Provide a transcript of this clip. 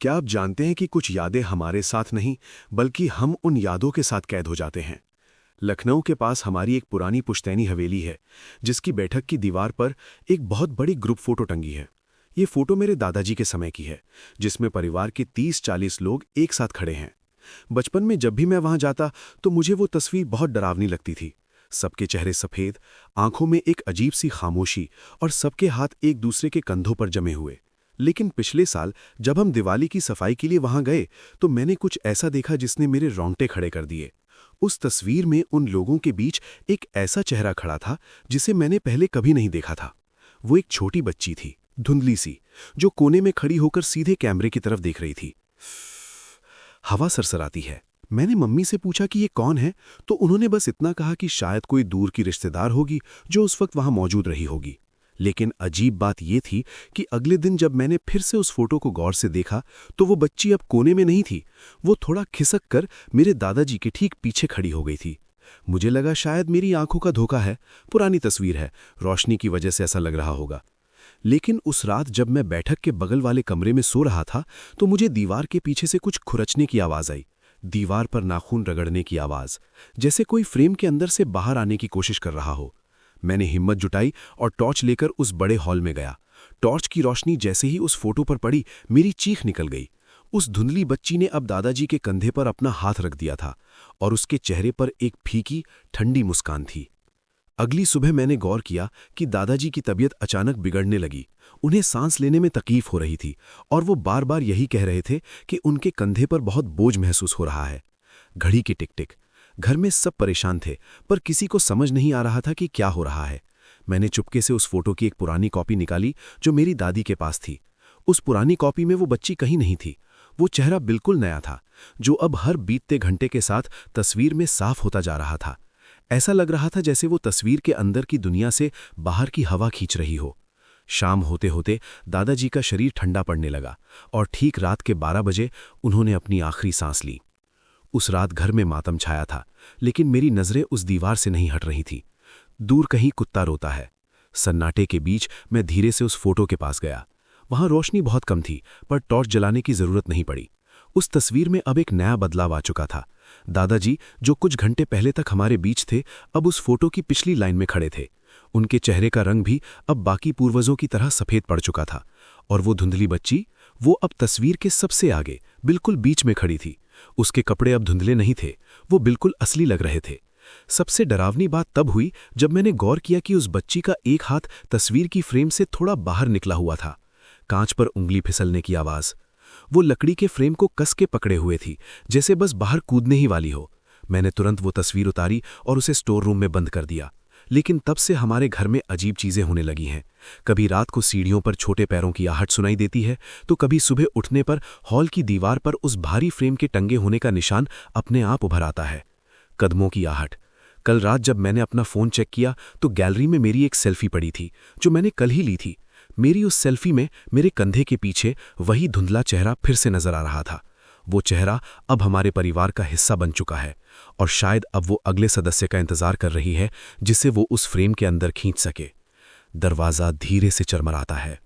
क्या आप जानते हैं कि कुछ यादें हमारे साथ नहीं बल्कि हम उन यादों के साथ कैद हो जाते हैं। लखनऊ के पास हमारी एक पुरानी पुश्तैनी हवेली है, जिसकी बैठक की दीवार पर एक बहुत बड़ी ग्रुप फोटो टंगी है। ये फोटो मेरे दादाजी के समय की है, जिसमें परिवार के 30-40 लोग एक साथ खड़े हैं। बचपन में जब भी मैं वहां जाता तो मुझे वो तस्वीर बहुत डरावनी लगती थी। सबके चेहरे सफ़ेद, आंखों में एक अजीब सी खामोशी और सबके हाथ एक दूसरे के कंधों पर जमे हुए। लेकिन पिछले साल जब हम दिवाली की सफाई के लिए वहां गए तो मैंने कुछ ऐसा देखा जिसने मेरे रोंगटे खड़े कर दिए। उस तस्वीर में उन लोगों के बीच एक ऐसा चेहरा खड़ा था जिसे मैंने पहले कभी नहीं देखा था। वो एक छोटी बच्ची थी, धुंधली सी, जो कोने में खड़ी होकर सीधे कैमरे की तरफ देख रही थी। हवा सरसराती है। मैंने मम्मी से पूछा कि ये कौन है, तो उन्होंने बस इतना कहा कि शायद कोई दूर की रिश्तेदार होगी जो उस वक्त वहां मौजूद रही होगी। लेकिन अजीब बात यह थी कि अगले दिन जब मैंने फिर से उस फोटो को गौर से देखा तो वो बच्ची अब कोने में नहीं थी। वो थोड़ा खिसक कर मेरे दादाजी के ठीक पीछे खड़ी हो गई थी। मुझे लगा शायद मेरी आंखों का धोखा है, पुरानी तस्वीर है, रोशनी की वजह से ऐसा लग रहा होगा। लेकिन उस रात जब मैं बैठक के बगल वाले कमरे में सो रहा था तो मुझे दीवार के पीछे से कुछ खुरचने की आवाज आई। दीवार पर नाखून रगड़ने की आवाज, जैसे कोई फ्रेम के अंदर से बाहर आने की कोशिश कर रहा हो। मैंने हिम्मत जुटाई और टॉर्च लेकर उस बड़े हॉल में गया। टॉर्च की रोशनी जैसे ही उस फोटो पर पड़ी, मेरी चीख निकल गई। उस धुंधली बच्ची ने अब दादाजी के कंधे पर अपना हाथ रख दिया था और उसके चेहरे पर एक फीकी, ठंडी मुस्कान थी। अगली सुबह मैंने गौर किया कि दादाजी की तबीयत अचानक बिगड़ने लगी। उन्हें सांस लेने में तकलीफ हो रही थी और वो बार बार यही कह रहे थे कि उनके कंधे पर बहुत बोझ महसूस हो रहा है। घड़ी की टिक टिक। घर में सब परेशान थे, पर किसी को समझ नहीं आ रहा था कि क्या हो रहा है। मैंने चुपके से उस फोटो की एक पुरानी कॉपी निकाली जो मेरी दादी के पास थी। उस पुरानी कॉपी में वो बच्ची कहीं नहीं थी। वो चेहरा बिल्कुल नया था, जो अब हर बीतते घंटे के साथ तस्वीर में साफ होता जा रहा था। ऐसा लग रहा था जैसे वो तस्वीर के अंदर की दुनिया से बाहर की हवा खींच रही हो। शाम होते होते दादाजी का शरीर ठंडा पड़ने लगा और ठीक रात के 12 बजे उन्होंने अपनी आखिरी सांस ली। उस रात घर में मातम छाया था, लेकिन मेरी नजरें उस दीवार से नहीं हट रही थी। दूर कहीं कुत्ता रोता है। सन्नाटे के बीच मैं धीरे से उस फोटो के पास गया। वहां रोशनी बहुत कम थी, पर टॉर्च जलाने की जरूरत नहीं पड़ी। उस तस्वीर में अब एक नया बदलाव आ चुका था। दादाजी, जो कुछ घंटे पहले तक हमारे बीच थे, अब उस फोटो की पिछली लाइन में खड़े थे। उनके चेहरे का रंग भी अब बाकी पूर्वजों की तरह सफेद पड़ चुका था और वो धुंधली बच्ची, वो अब तस्वीर के सबसे आगे, बिल्कुल बीच में खड़ी थी। उसके कपड़े अब धुंधले नहीं थे, वो बिल्कुल असली लग रहे थे। सबसे डरावनी बात तब हुई जब मैंने गौर किया कि उस बच्ची का एक हाथ तस्वीर की फ्रेम से थोड़ा बाहर निकला हुआ था। कांच पर उंगली फिसलने की आवाज। वो लकड़ी के फ्रेम को कस के पकड़े हुए थी, जैसे बस बाहर कूदने ही वाली हो। मैंने तुरंत वो तस्वीर उतारी और उसे स्टोर रूम में बंद कर दिया। लेकिन तब से हमारे घर में अजीब चीजें होने लगी हैं। कभी रात को सीढ़ियों पर छोटे पैरों की आहट सुनाई देती है, तो कभी सुबह उठने पर हॉल की दीवार पर उस भारी फ्रेम के टंगे होने का निशान अपने आप उभर आता है। कदमों की आहट। कल रात जब मैंने अपना फोन चेक किया तो गैलरी में मेरी एक सेल्फी पड़ी थी, जो मैंने कल ही ली थी। मेरी उस सेल्फी में मेरे कंधे के पीछे वही धुंधला चेहरा फिर से नजर आ रहा था। वो चेहरा अब हमारे परिवार का हिस्सा बन चुका है और शायद अब वो अगले सदस्य का इंतजार कर रही है, जिसे वो उस फ्रेम के अंदर खींच सके। दरवाजा धीरे से चरमराता है।